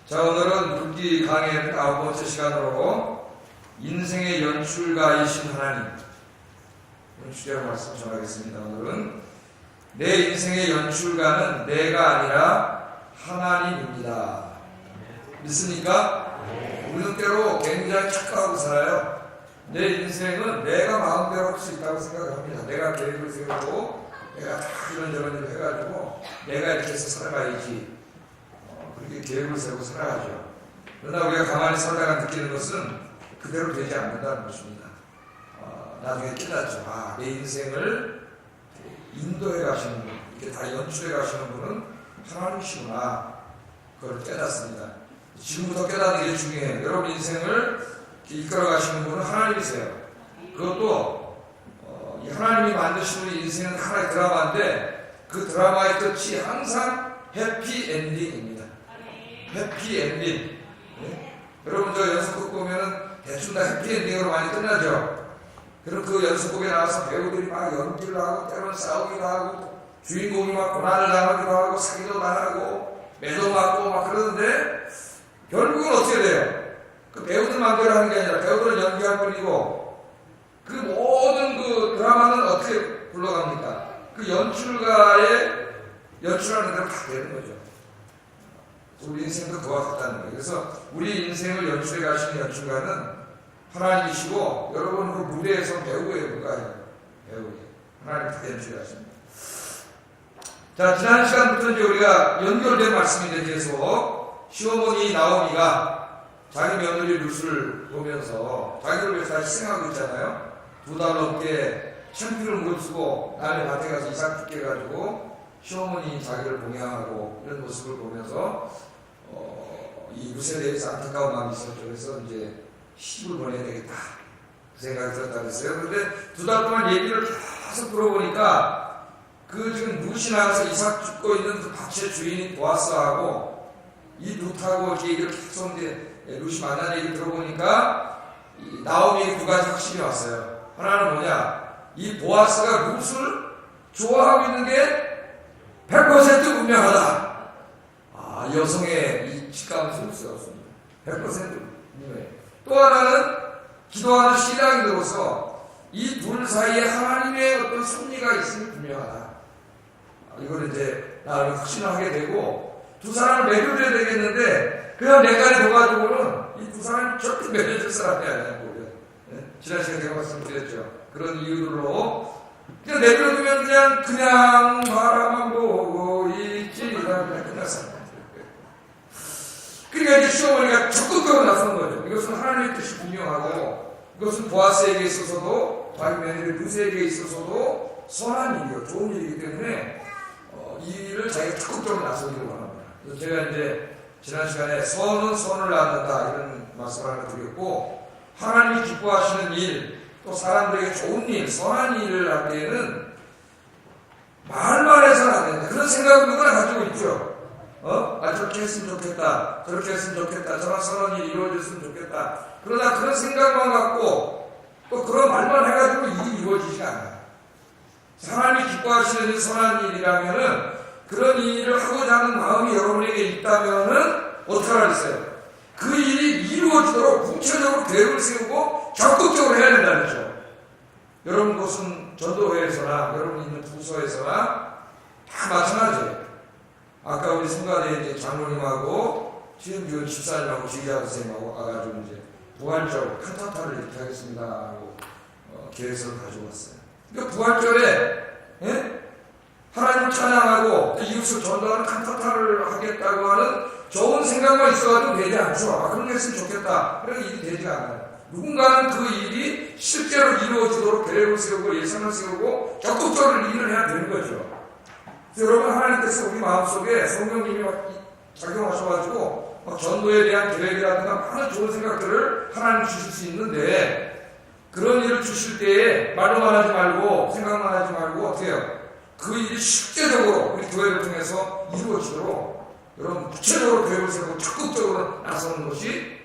자, 오늘은 룻기 강의 9번째 시간으로 인생의 연출가이신 하나님, 이런 주제로 말씀 전하겠습니다. 오늘은 내 인생의 연출가는 내가 아니라 하나님입니다. 믿습니까? 우리는 때로 굉장히 착각하고 살아요. 내 인생은 내가 마음대로 할 수 있다고 생각합니다. 내가 계획을 세우고 내가 다 이런저런 일을 해가지고 내가 이렇게 해서 살아가야지, 그렇게 계획을 세우고 살아가죠. 그러나 우리가 가만히 살다가 느끼는 것은 그대로 되지 않는다는 것입니다. 나중에 깨닫죠. 내 인생을 인도해 가시는 분, 이렇게 다 연출해 가시는 분은 하나님이시구나. 그걸 깨닫습니다. 지금부터 깨닫는 게 중요해요. 여러분 인생을 이끌어 가시는 분은 하나님이세요. 그것도 하나님이 만드신 우리 인생은 하나의 드라마인데 그 드라마의 끝이 항상 해피엔딩입니다. 해피엔딩. 네? 여러분 저 연속극 보면은 대충 다 해피엔딩으로 많이 끝나죠. 그럼 그 연속극에 나와서 배우들이 막 연기를 하고 때로는 싸우기도 하고 주인공이 막 고난을 당하기도 하고 사기도 당하고 매도 맞고 막 그러는데 결국은 어떻게 돼요? 그 배우들 마음대로 하는 게 아니라 배우들은 연기할 뿐이고 그 모든 그 드라마는 어떻게 굴러갑니까? 그 연출가의 연출하는 대로 다 되는 거죠. 우리 인생도 그와 같다는 거예요. 그래서 우리 인생을 연출해 가시는 연출가는 하나님이시고 여러분 그 무대에서 배우예요. 누가요? 배우예요. 하나님 다 연출해 가십니다. 자, 지난 시간부터 이제 우리가 연결된 말씀인데 계속 시어머니 나오미가 자기 며느리 룻을 보면서 자기를 위해서 다 희생하고 있잖아요. 2달 넘게 창피를 무릅쓰고 남의 밭에 가서 이삭 죽게 해가지고 시어머니 자기를 봉양하고 이런 모습을 보면서 이 룻에 대해서 안타까운 마음이 있었죠. 그래서 이제 시집을 보내야 되겠다 그 생각이 들었다 그랬어요. 그런데 2달 동안 얘기를 계속 들어보니까 그 지금 룻이 나가서 이삭 죽고 있는 그 밭의 주인인 보아스하고 이 룻하고 이렇게 얘기를 계속 이제 룻이 만난 얘기를 들어보니까 이 나오미의 2가지 확신이 왔어요. 하나는 뭐냐? 이 보아스가 룻을 좋아하고 있는 게 100% 분명하다. 여성의 이 직감을 쓸 수가 없습니다. 100% 분명해요. 또 하나는 기도하는 신앙인으로서 이 둘 사이에 하나님의 어떤 섭리가 있음이 분명하다. 이걸 이제 나를 확신을 하게 되고 두 사람을 매겨줘야 되겠는데 그냥 내가 돼가지고는 이 두 사람이 절대 매겨줄 사람이 아니야. 지난 시간에 제가 말씀드렸죠. 그런 이유로 그냥 내버려두면 그냥 바라만 보고 있지 그냥 끝났어요. 그러니까 이제 시어머니가 적극적으로 나서는 거죠. 이것은 하나님의 뜻이 분명하고 이것은 보아스에게 있어서도 자기 며느리 룻에게 있어서도 선한 일이요, 좋은 일이기 때문에 이 일을 자기가 적극적으로 나서기를 원합니다. 그래서 제가 이제 지난 시간에 선은 선을 낳는다 이런 말씀을 하나 드렸고 하나님이 기뻐하시는 일, 또 사람들에게 좋은 일, 선한 일을 할 때에는 말만 해서는 안 된다. 그런 생각을 누구나 가지고 있죠. 저렇게 했으면 좋겠다. 저렇게 했으면 좋겠다. 저런 선한 일이 이루어졌으면 좋겠다. 그러나 그런 생각만 갖고 또 그런 말만 해가지고 일이 이루어지지 않아요. 하나님이 기뻐하시는 일, 선한 일이라면은 그런 일을 하고자 하는 마음이 여러분에게 있다면은 어떻게 하겠어요? 그 일이 이루어지도록 구체적으로 계획을 세우고 적극적으로 해야 된다는 거죠. 여러분 곳은 전도회에서나 여러분 있는 부서에서나 다 마찬가지예요. 아까 우리 성가대 이제 장로님하고 최현규 집사님하고 지휘자 선생님하고 와가지고 이제 부활절 칸타타를 이렇게 하겠습니다 하고 계획서를 가져왔어요. 그러니까 부활절에 하나님을 찬양하고 이웃을 전도하는 칸타타를 하겠다고 하는 좋은 생각만 있어가지고 되지 않죠. 그런 게 했으면 좋겠다. 그런 일이 되지가 않아요. 누군가는 그 일이 실제로 이루어지도록 계획을 세우고 예산을 세우고 적극적으로 일을 해야 되는 거죠. 그래서 여러분 하나님께서 우리 마음속에 성령님이 작용하셔가지고 전도에 대한 계획이라든가 많은 좋은 생각들을 하나님 주실 수 있는데 그런 일을 주실 때에 말로만 하지 말고 생각만 하지 말고 어떻게 해요? 그 일이 실제적으로 우리 교회를 통해서 이루어지도록 여러분 구체적으로 계획을 세우고 적극적으로 나서는 것이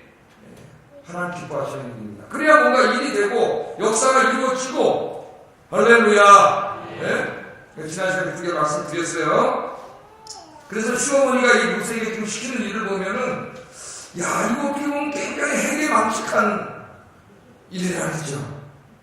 하나님 기뻐하시는 일입니다. 그래야 뭔가 일이 되고 역사가 이루어지고 할렐루야. 지난 시간에 2개 말씀드렸어요. 그래서 시어머니가 이 룻에게 지금 시키는 일을 보면은 야, 이거 어떻게 보면 굉장히 핵에 망측한 일이라 그러죠.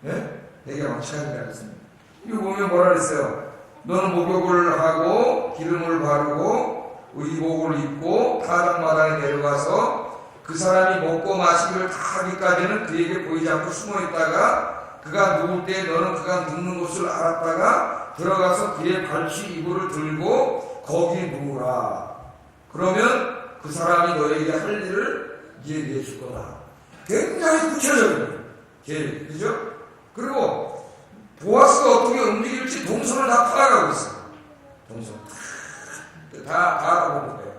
예? 핵에 망측한 일이라 그랬습니다. 이거 보면 뭐라 그랬어요? 너는 목욕을 하고 기름을 바르고 의복을 입고 타작마당에 내려가서 그 사람이 먹고 마시기를 다 하기까지는 그에게 보이지 않고 숨어 있다가 그가 누울 때 너는 그가 눕는 곳을 알았다가 들어가서 그의 발치 이불을 들고 거기 누우라. 그러면 그 사람이 너에게 할 일을 얘기해 줄 거다. 굉장히 구체적인 계획, 그죠? 그리고 보아스가 어떻게 움직일지 동선을 다 파악하고 있어요. 동선 다 알아보는 거예요.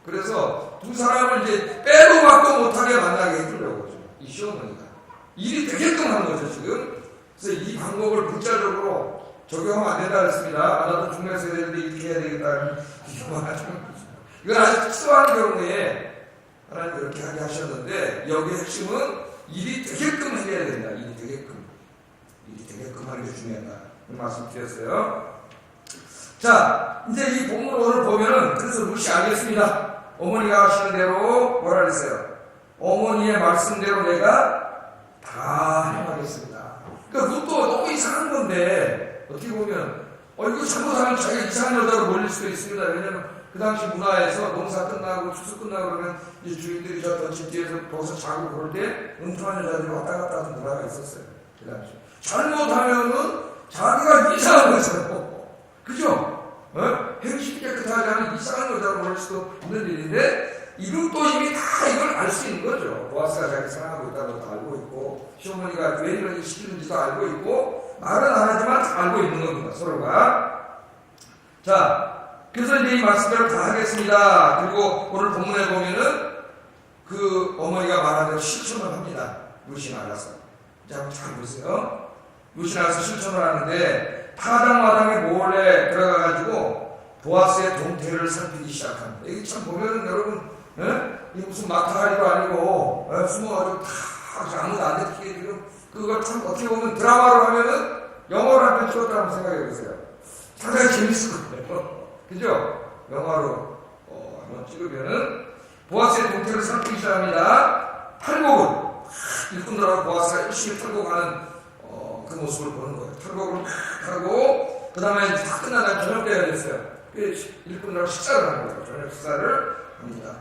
그래서 두 사람을 이제 빼도 박도 못하게 만나게 해주려고 하죠. 이 시어머니가 일이 되게끔 한 거죠 지금. 그래서 이 방법을 문자적으로 적용하면 안 된다 그랬습니다. 나도 중매서 해야 되는데 이렇게 해야 되겠다. 이건 아주 특수한 경우에 하나님 그렇게 하게 하셨는데, 여기의 핵심은 일이 되게끔 해야 된다. 일이 되게끔 하는 게 중요하다. 그 말씀 드렸어요. 자, 이제 이 본문 오늘 보면은, 그래서 루시 알겠습니다. 어머니가 하시는 대로 뭐라 그랬어요? 어머니의 말씀대로 내가 다 해가겠습니다. 그러니까 그것도 너무 이상한 건데, 어떻게 보면 이거 잘못하면 자기가 이상한 여자로 몰릴 수도 있습니다. 왜냐면 그 당시 문화에서 농사 끝나고 추수 끝나고 그러면 이 주인들이 저 집 뒤에서 거기서 자고 그럴 때 엉뚱한 여자들이 왔다 갔다 하는 문화가 있었어요. 그 당시 잘못하면은 자기가 이상한 거죠. 그죠? 행실이 깨끗하지 않은 이상한 여자로 몰릴 수도 있는 일인데, 이것도 이미 다 이걸 알 수 있는 거죠. 보아스가 자기 사랑하고 있다는 것도 알고 있고, 시어머니가 왜 이런 일 시키는지도 알고 있고, 말은 안 하지만 다 알고 있는 겁니다, 서로가. 자, 그래서 이제 이 말씀대로 다 하겠습니다. 그리고 오늘 본문에 보면은 그 어머니가 말한 대로 실천을 합니다. 루시가 알아서. 자, 한번 잘 보세요. 루시가 알아서 실천을 하는데, 타작마당에 몰래 들어가가지고 보아스의 동태를 살피기 시작합니다. 이게 참 보면은 여러분, 이게 무슨 마타리도 아니고, 숨어가지고 다 아무도 안 듣게 지금, 그걸 참 어떻게 보면 드라마로 하면은 영화로 한편 찍었다고 생각해 보세요. 상당히 재밌을 거예요. 그죠? 영화로 한번 찍으면은 보아스의 동태를 살피기 시작합니다. 탈곡을 일꾼들하고 보아스가 열심히 탈곡하는 그 모습을 보는 거예요. 탈곡을 하고 그 다음에 다 끝나다 저녁 때가 됐어요. 일꾼들하고 식사를 하는 거예요. 저녁 식사를 합니다.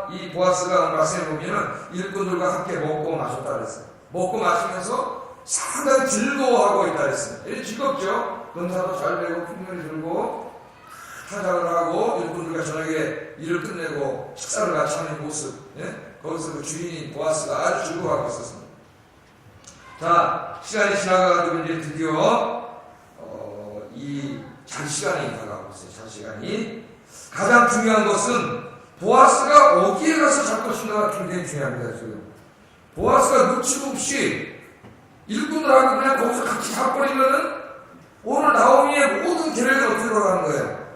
이 보아스가 말씀해 보면은 일꾼들과 함께 먹고 마셨다 그랬어요. 먹고 마시면서 상당히 즐거워하고 있다 그랬어요. 즐겁죠? 농사도 잘 되고 풍년이 들고 타작을 하고 일꾼들과 저녁에 일을 끝내고 식사를 같이 하는 모습, 거기서 그 주인인 보아스가 아주 즐거워하고 있었습니다. 자, 시간이 지나가가지고 이제 드디어 이 잘 시간이 다가오고 있어요. 잘 시간이. 가장 중요한 것은 보아스가 어디에 가서 잘 것인가가 굉장히 중요합니다. 지금 보아스가 눈치도 없이 일꾼들하고 그냥 거기서 같이 자버리면은 오늘 나오미의 모든 계획이 어떻게 돌아가는 거예요?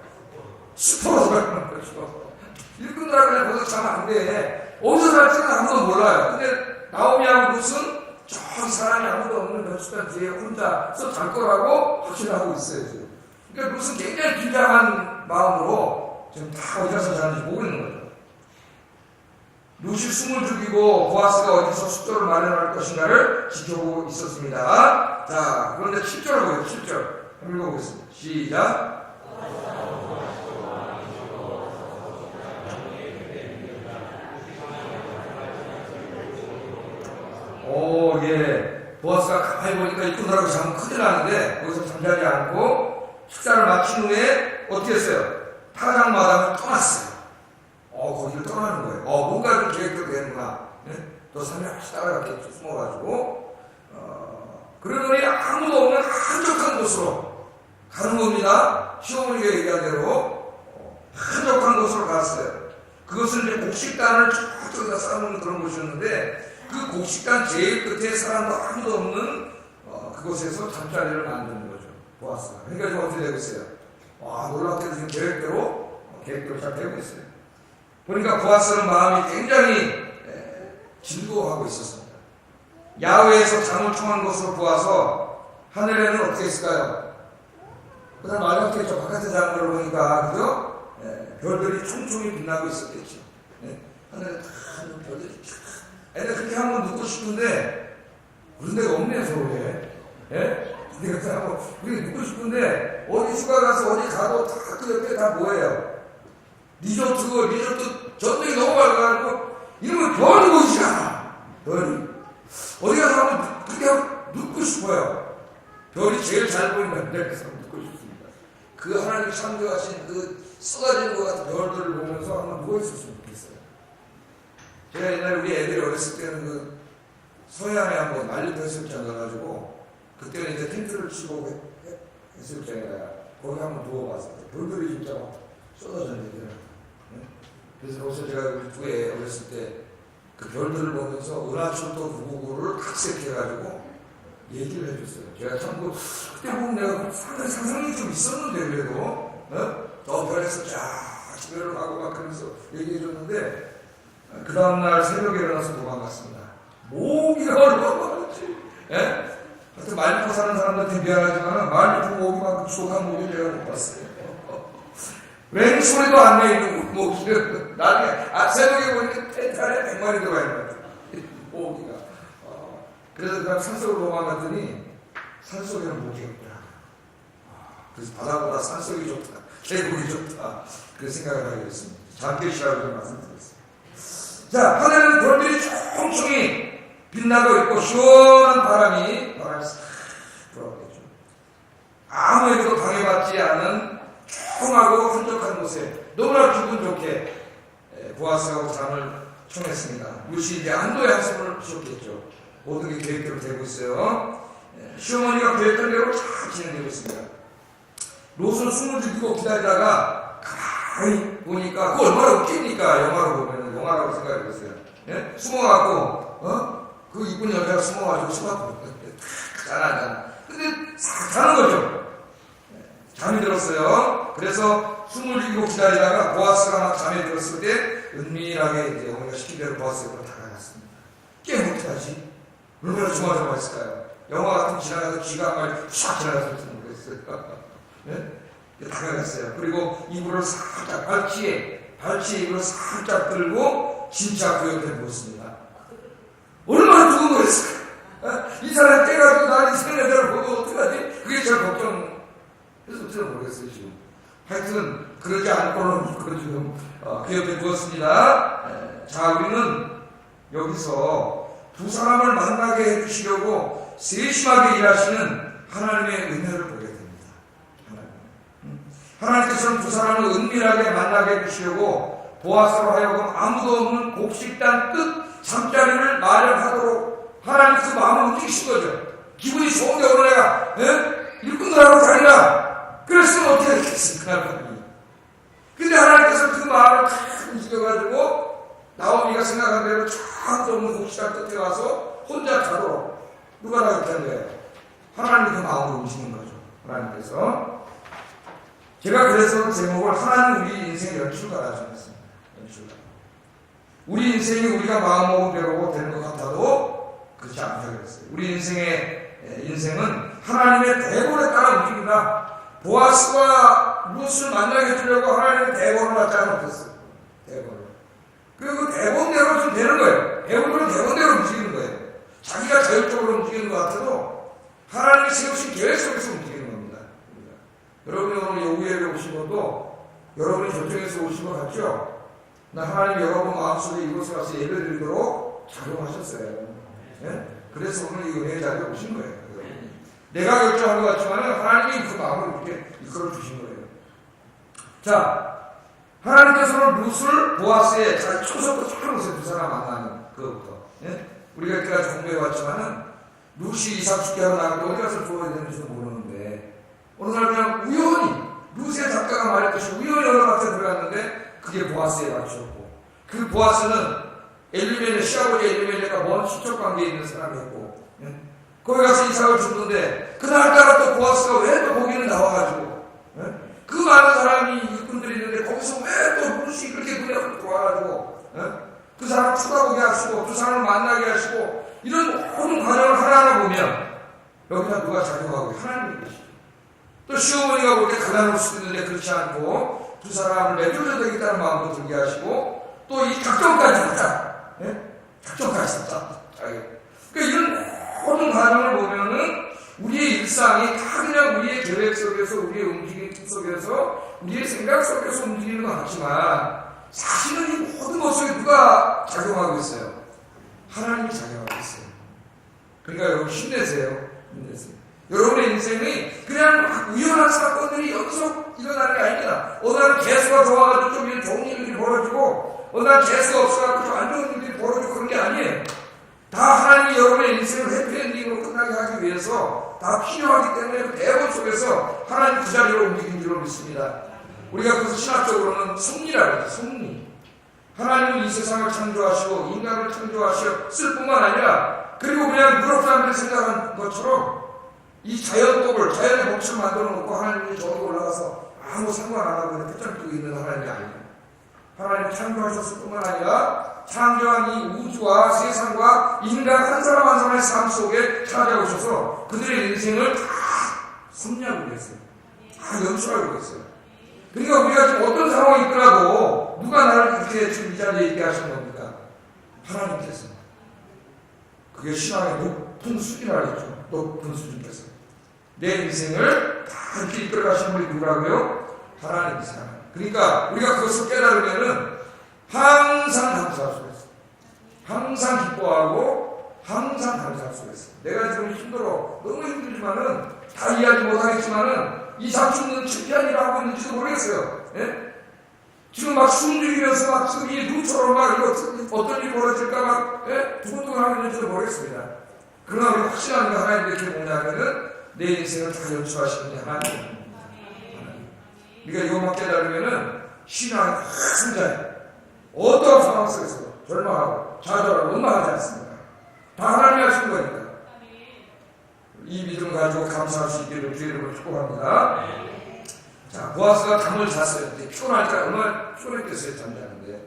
슈퍼로 돌아가는 거죠. 일꾼들하고 그냥 거기서 자면 안 돼. 어디서 살지는 아무도 몰라요. 근데 나오미하고 무슨 저기 사람이 아무도 없는 몇 시간 뒤에 혼자서 잘 거라고 확신하고 있어요. 지금. 그러니까 무슨 굉장히 긴장한 마음으로 지금 다 어디 가서 자는지 모르는 거죠. 루시 숨을 죽이고 보아스가 어디서 숙소를 마련할 것인가를 지켜보고 있었습니다. 자, 그런데 7절을 보여요. 7절. 한번 읽어보겠습니다. 시작. 예. 보아스가 가만히 보니까 일꾼들하고 자면 큰일 나는데 거기서 잠자지 않고 식사를 마친 후에 어떻게 했어요? 타작마당을 떠났어요. 거기를 떠나는 거예요. 뭔가 좀 계획도 되는구나. 또 사냥같이 따라갔겠죠. 숨어가지고. 그러더니 아무도 없는 한적한 곳으로 가는 겁니다. 시어머니가 얘기한 대로 한적한 곳으로 갔어요. 그것은 이제 곡식단을 저쪽에다 쌓아놓은 그런 곳이었는데, 그 곡식단 제일 끝에 사람도 아무도 없는 그곳에서 잠자리를 만드는 거죠. 보았어요. 그러니까 지금 어떻게 되고 있어요? 놀랍게도 지금 계획대로 잘 되고 있어요. 보니까 보아스는 마음이 굉장히 즐거워하고 있었습니다. 야외에서 잠을 청한 것으로 보아서 하늘에는 어떻게 했을까요? 그다음 말같겠죠. 바깥에 자는 걸 보니까, 그죠? 별들이 총총히 빛나고 있었겠죠. 하늘에 다 애들 그렇게 한번 눕고 싶은데 그런 데가 없네 서울에. 예? 내가 한번 우리 눕고 싶은데 어디 휴가 가서 어디 가도 다 그 옆에 다 뭐예요? 리조트 전등이 너무 밝아가지고 이러면 별이 보이지 않아. 별이 어디 가서 한번 그렇게 눕고 싶어요. 별이 제일 잘 보이는 데서 눕고 싶습니다. 그 하나님 창조하신 그 쏟아지는 것 같은 별들을 보면서 한번 누워있었으면 좋겠어요. 제가 옛날에 우리 애들이 어렸을 때는 그 서해안에 한번 만리도 해수욕장 가가지고 그때는 이제 텐트를 치고 해수욕장에다가 거기 한번 누워봤어요. 별들이 진짜 막 쏟아졌는데. 그래서 거기서 제가 우리 두 애 어렸을 때 그 별들을 보면서 은하철도 999를 각색해가지고 얘기를 해줬어요. 제가 참 그때 보면 내가 상당히 상상이 좀 있었는데 그래도 저 별에서 쫙 집에로 가고 막 그러면서 얘기해줬는데 그 다음날 새벽에 일어나서 도망갔습니다. 모기가 얼마나 많지. 하여튼 말리포 사는 사람들한테 미안하지만 말리포 모기만큼 추억한 모기 내가 못 봤어요. 웬 소리도 안 내는 모기를 나중에 새벽에 보니까 텐트 안에 100마리 들어가 있는 것 같아요. 모기가. 그래서 그냥 산속으로 도망갔더니 산속에는 모기가 없더라. 그래서 바다보다 산속이 좋다. 계곡이 좋다. 그 생각을 하게 됐습니다. 잠결이라고 말씀드렸습니다. 자, 하늘은 별들이 총총히 빛나고 있고 시원한 바람이 싹 불어오겠죠. 아무에게도 방해받지 않은 청하고 한적한 곳에 너무나 기분 좋게 보아스하고 잠을 청했습니다. 루시 이제 안도의 한숨을 쉬었겠죠. 모든 게 계획대로 되고 있어요. 시어머니가 계획한 대로 잘 진행되고 있습니다. 롯은 숨을 들이고 기다리다가 가만히 보니까 그거 얼마나 웃깁니까? 영화로 보면 영화라고 생각해 보세요. 예? 숨어갖고 그 이쁜 여자가 숨어가지고 숨어갖고 잘하잖아. 근데 자는 거죠. 잠이 들었어요. 그래서 숨을 들이고 기다리다가 보아스가 막 잠에 들었을 때 은밀하게 이제 어머니가 시킨 대로 보아스에게 다가갔습니다. 깨면 어떡하지? 얼마나 조마조마했을까요? 영화 같은 지나가서 쥐가 한 마리 샥 지나갔을지 모르겠어요. 네? 다가갔어요. 그리고 이불을 살짝 발치에 이불을 살짝 들고 진짜 그 옆에 누웠습니다. 얼마나 두근거렸을까요? 이 사람이 깨가지고 나를 생애대로 보고 어떡하지? 그게 제일 걱정해서 어떻게 모르겠어요 지금. 하여튼 그러지 않고는 그 지금 그 옆에 누웠습니다. 자, 우리는 여기서 두 사람을 만나게 해주시려고 세심하게 일하시는 하나님의 은혜를 보게 됩니다. 하나님께서는 두 사람을 은밀하게 만나게 해주시려고 보아스로 하여금 아무도 없는 곡식단 끝 잠자리를 마련하도록 하나님 그 마음을 움직이신 거죠. 기분이 좋은데 오늘 내가 일꾼들하고 다니라 그랬으면 어떻게 했겠습니까? 근데 하나님께서 그 마음을 탁 움직여가지고 나오미가 생각한 대로 쫙 없는 곡식단 끝에 와서 혼자 자도록 누가 나겠게 한 거예요? 하나님이 그 마음을 움직이는 거죠. 하나님께서. 제가 그래서 제목을 하나님 우리 인생 연출가라 정했습니다. 연출가. 우리 인생이 우리가 마음먹은 대로 되는 것 같아도 그렇지 않다고 그랬어요. 우리 인생은 하나님의 대본에 따라 움직인다. 보아스와 룻을 만나게 해주려고 하나님의 대본을 갖지 않았어요. 대본을. 그리고 그 대본대로 좀 되는 거예요. 대본대로 움직이는 거예요. 자기가 자율적으로 움직이는 것 같아도 하나님이 세우신 계획 속에서 움직이는 겁니다. 여러분이 오늘 요구예배 오신 것도 여러분이 결정해서 오신 것 같죠? 나 하나님 여러분 마음속에 이곳에 와서 예배 드리도록 작용하셨어요. 네? 그래서 오늘 이 은혜의 자리에 오신 거예요. 내가 결정한 것 같지만 하나님이 그 마음을 이렇게 이끌어 주신 거예요. 자, 하나님께서는 룻을 보아스에 잘 초석을 쫙 놓으세요. 두 사람 만나는 그것부터. 예? 우리가 이때까지 공부해왔지만은 룻이 이삭 축제하고 나가고 어디 가서 주어야 되는지도 모르는데 어느 날 그냥 우연히 룻의 작가가 말했듯이 우연히 어느 밭에 들어갔는데 그게 보아스에 맞추었고 그 보아스는 엘리멜레 시아버지 엘리멜레가 먼 친척 관계에 있는 사람이었고 예? 거기 가서 이삭을 줬는데 그날따라 또 보아스가 왜 또 거기는 나와가지고 예? 그 많은 사람이 일꾼들이 있는데 거기서 왜 또 룻이 그렇게 눈에 들어와가지고 예? 그 사람을 쳐다보게 하시고 그 사람을 만나게 하시고 이런 모든 과정을 하나하나 보면 여기다 누가 작용하고 하나님이 계시죠. 또 시어머니가 볼 때 가난할 수도 있는데 그렇지 않고 두 사람을 맺어줘야 되겠다는 마음도 들게 하시고 또 이 작전까지 하자. 예? 작전까지 있어. 그러니까 이런 모든 과정을 보면은 우리의 일상이 다 그냥 우리의 계획 속에서, 우리의 움직임 속에서, 우리의 생각 속에서 움직이는 것 같지만 사실은 이 모든 것 속에 누가 작용하고 있어요? 하나님이 작용하고 있어요. 그러니까 여러분 힘내세요. 힘내세요. 여러분의 인생이 그냥 막 우연한 사건들이 여기서 일어나는 게 아닙니다. 어느 날 개수가 좋아가지고 좀 좋은 일들이 벌어지고, 어느 날 개수가 없어가지고 좀 안 좋은 일들이 벌어지고 그런 게 아니에요. 다 하나님이 여러분의 인생을 해피엔딩으로 끝나게 하기 위해서 다 필요하기 때문에 그 대본 속에서 하나님 그 자리로 움직인 줄로 믿습니다. 우리가 그래서 신학적으로는 섭리라고 해요. 섭리. 하나님은 이 세상을 창조하시고 인간을 창조하셨을 뿐만 아니라, 그리고 그냥 유럽 사람들이 생각한 것처럼 이 자연법을, 자연의 법칙을 만들어 놓고 하나님이 저기 올라가서 아무 상관 안 하고 그냥 끝장 두고 있는 하나님이 아니에요. 하나님 창조하셨을 뿐만 아니라 창조한 이 우주와 세상과 인간 한 사람 한 사람의 삶 속에 찾아오셔서 그들의 인생을 다 섭리하고 계세요. 다 연출하고 계세요. 그러니까 우리가 지금 어떤 상황이 있더라도 누가 나를 그렇게 지금 이 자리에 있게 하신 겁니까? 하나님께서. 그게 신앙의 높은 수준이라겠죠. 높은 수준께서. 내 인생을 다 이렇게 이끌어 가시는 분이 누구라고요? 하나님이세요. 그러니까 우리가 그것을 깨달으면은 항상 감사할 수가 있어요. 항상 기뻐하고 항상 감사할 수가 있어요. 내가 지금 힘들어, 너무 힘들지만은 다 이해하지 못하겠지만은 이 장충은 창피한 일을 하고 있는지도 모르겠어요. 예? 지금 막 숨죽이면서 막 지금 이 눈처럼 막 이거 어떤 일이 벌어질까 막 두근두근 하고 있는지도 모르겠습니다. 그러나 우리 확실한 게 하나님께 뭐냐면은 내 인생을 다 연출하시는 게 하나님. 우리가 이것만 깨달으면은 신앙이 승자예요. 어떠한 상황 속에서도 절망하고 좌절하고 원망하지 않습니다. 다 하나님이 하신 거니까. 이 믿음을 가지고 감사할 수 있기를 주의 이름으로 축복합니다. 자, 보아스가 잠을 잤어요. 피곤하니까 얼마나 피곤했겠어요, 잠자는데.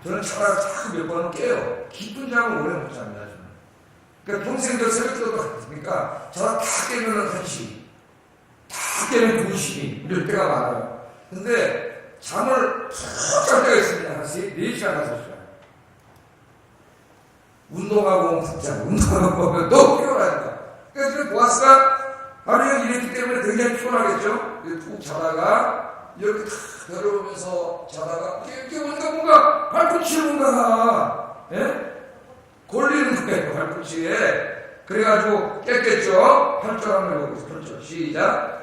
저는 차라리 자꾸 몇 번은 깨요. 깊은 잠을 오래 못 잡니다, 저는. 그러니까 평생 저 새벽기도도 하니까 저는 다 깨면은 1시, 다 깨면 2시, 이럴 때가 많아요. 근데 잠을 푹 잘 때가 있습니다. 한 4시간, 5시간. 운동하고 듣자고, 운동하고 오면 너무 피곤하니까. 그래서 지금 보아스가 하루에 일했기 때문에 굉장히 피곤하겠죠? 푹 자다가, 이렇게 탁 내려오면서 자다가, 이렇게 보니까 뭔가 발꿈치에 뭔가가, 걸리는 거예요, 발꿈치에. 그래가지고 깼겠죠? 8절 한번 해보겠습니다. 8절. 시작.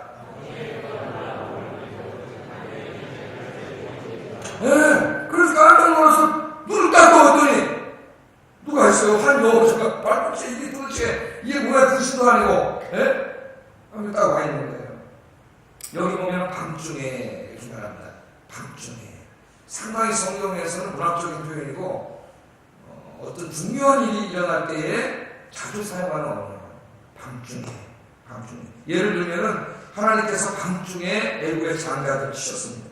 그래서 깜짝 놀라서 눈을 딱 떠봤더니, 누가 했어요? 한 여자가 발꿈치에 이게 도대체, 이게 뭐야, 드시도 아니고, 하면 딱 와 있는 거예요. 여기 보면 밤중에 기말합니다. 밤중에. 상당히 성경에서는 문학적인 표현이고, 어떤 중요한 일이 일어날 때에 자주 사용하는 언어예요. 밤중에. 밤중에. 예를 들면은 하나님께서 밤중에 애굽의 장가들을 치셨습니다.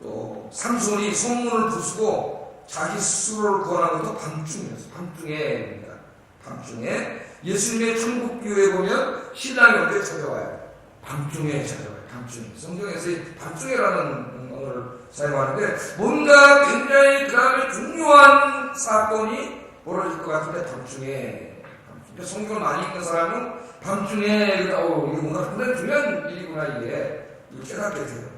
또 삼손이 성문을 부수고 자기 스스로를 구원한 것도 밤중이었어요. 밤중에입니다. 밤중에. 예수님의 천국교회 보면 신랑이 언제 찾아와요? 밤중에 찾아와요. 밤중에. 성경에서 밤중에라는 언어를 사용하는데 뭔가 굉장히 그 다음에 중요한 사건이 벌어질 것 같은데 밤중에. 성경을 많이 읽는 사람은 밤중에 이게 뭔가 상당히 중요한 일이구나 이게 깨닫게 돼요.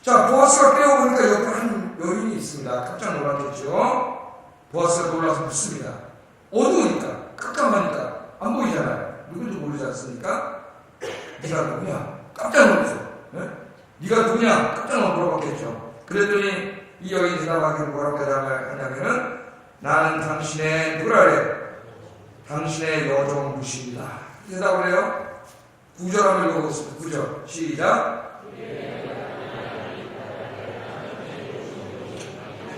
자, 보아스가 깨어보니까 옆에 한 여인이 있습니다. 깜짝 놀랐겠죠? 보아스가 놀라서 묻습니다. 어두우니까, 깜깜하니까 안 보이잖아요. 누군지 모르지 않습니까? 네가 누구냐? 깜짝 놀랐어. 네가 누구냐? 깜짝 물어봤겠죠. 그랬더니 이 여인이 대답하기를 뭐라고 대답하냐면은 나는 당신의 누구라 그래? 당신의 여종 루시입니다. 대답을 해요. 9절 한번 읽어보겠습니다. 9절 시작.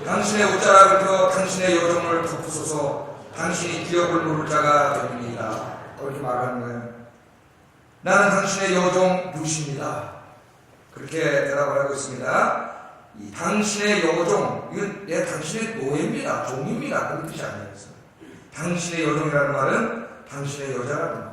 당신의 옷자락을 펴 당신의 여종을 덮으소서. 당신이 기업을 누를 자가 됩니다. 그렇게 말하는 거예요. 나는 당신의 여종 루시입니다. 그렇게 대답을 하고 있습니다. 이 당신의 여종, 이건 당신의 노예입니다. 종입니다. 그런 뜻이 아니에요. 당신의 여종이라는 말은 당신의 여자라는 말.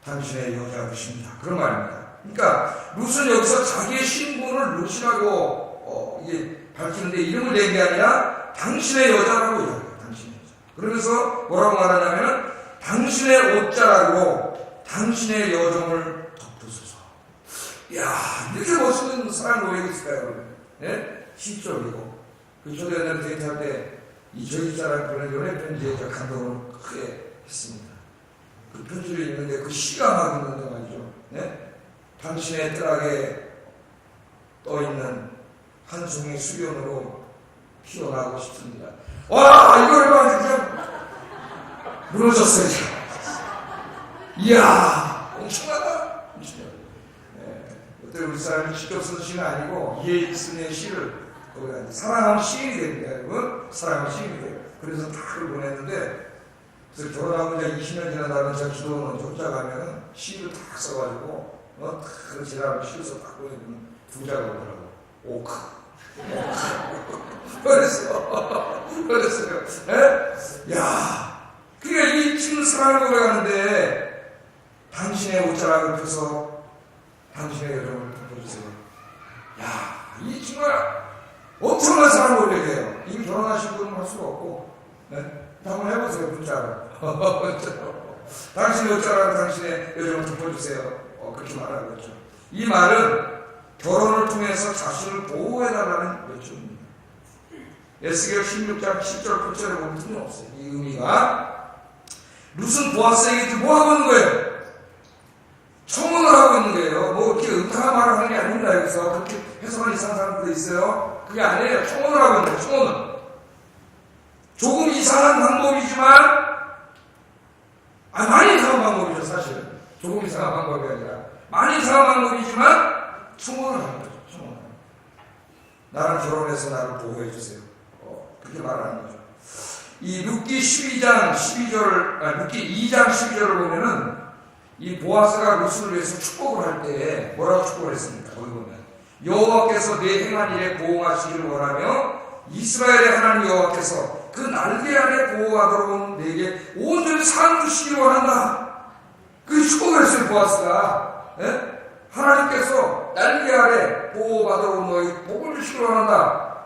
당신의 여자 루시입니다. 그런 말입니다. 그러니까 룻은 여기서 자기의 신분을 루시라고 이게 밝히는데 이름을 낸 게 아니라 당신의 여자라고 이야기해요. 당신의 여자. 그러면서 뭐라고 말하냐면은 당신의 옷자락으로 당신의 여정을 덮으소서. 이야, 이렇게 멋있는 사랑 노래가 있을까요, 여러분? 예? 시적이고. 저도 옛날에 데이트할 때 이 저희 집사람 보낸 연애 편지에 저 감동을 크게 했습니다. 그 편지를 읽는데 그 시가 막 있는데 말이죠. 예? 당신의 뜰하게 떠있는 한 송이 수련으로 피어나고 싶습니다. 와, 이걸 막 그냥 무너졌어요. 이야, 엄청나다. 어때 우리 사람이 직접 쓴 시는 아니고 이해일슨의 시를 거기다 사랑하는 시인이 됩니다, 여러분. 사랑하는 시인이 돼요. 그래서 다 그걸 보냈는데, 그래서 결혼하고 이제 20년 지나다가 제가 기도원 혼자 가면은 시를 딱 써가지고, 그 지나가면 시에서 딱 보내면 두 자가 오더라고. 오크. 그랬어요. 예? 야, 그러니까 이 지금 사랑을 고백하는데, 당신의 옷자락을 펴서 당신의 여정을 덮어주세요. 야, 이 정말 엄청난 사랑을 고백해요. 이미 결혼하신 분은 할 수가 없고, 네? 한번 해보세요, 문자로. 당신의 옷자락을 당신의 여정을 덮어주세요. 그렇게 말하고 있죠. 이 말은 결혼을 통해서 자신을 보호해달라는 요청입니다. 에스겔 16장 10절 9절에 보면 틀림없어요. 이 의미가 룻은 보아스에게 뭐 하고 있는 거예요? 청혼을 하고 있는 거예요. 뭐 이렇게 음탕한 말을 하는 게 아닙니다. 여기서 그렇게 해석하는 이상한 사람들도 있어요. 그게 아니에요. 청혼을 하고 있는 거예요. 청혼은 조금 이상한 방법이지만 많이 이상한 방법이죠. 사실은 조금 이상한 방법이 아니라 많이 이상한 방법이지만 청혼을 하는 거죠. 청혼을. 나랑 결혼해서 나를 보호해 주세요. 그렇게 말을 하는 거죠. 이 룻기 12장 12절, 룻기 2장 12절을 보면은 이 보아스가 룻을 위해서 축복을 할 때 뭐라고 축복을 했습니까? 거기 보면 여호와께서 내 행한 일에 보호하시기를 원하며 이스라엘의 하나님 여호와께서 그 날개 아래 보호하도록 내게 온전히 상 주시기를 원한다. 그 축복을 했어요. 보아스가. 예? 하나님께서 날개 아래 보호받도록 너희 복을 주시기를 원한다.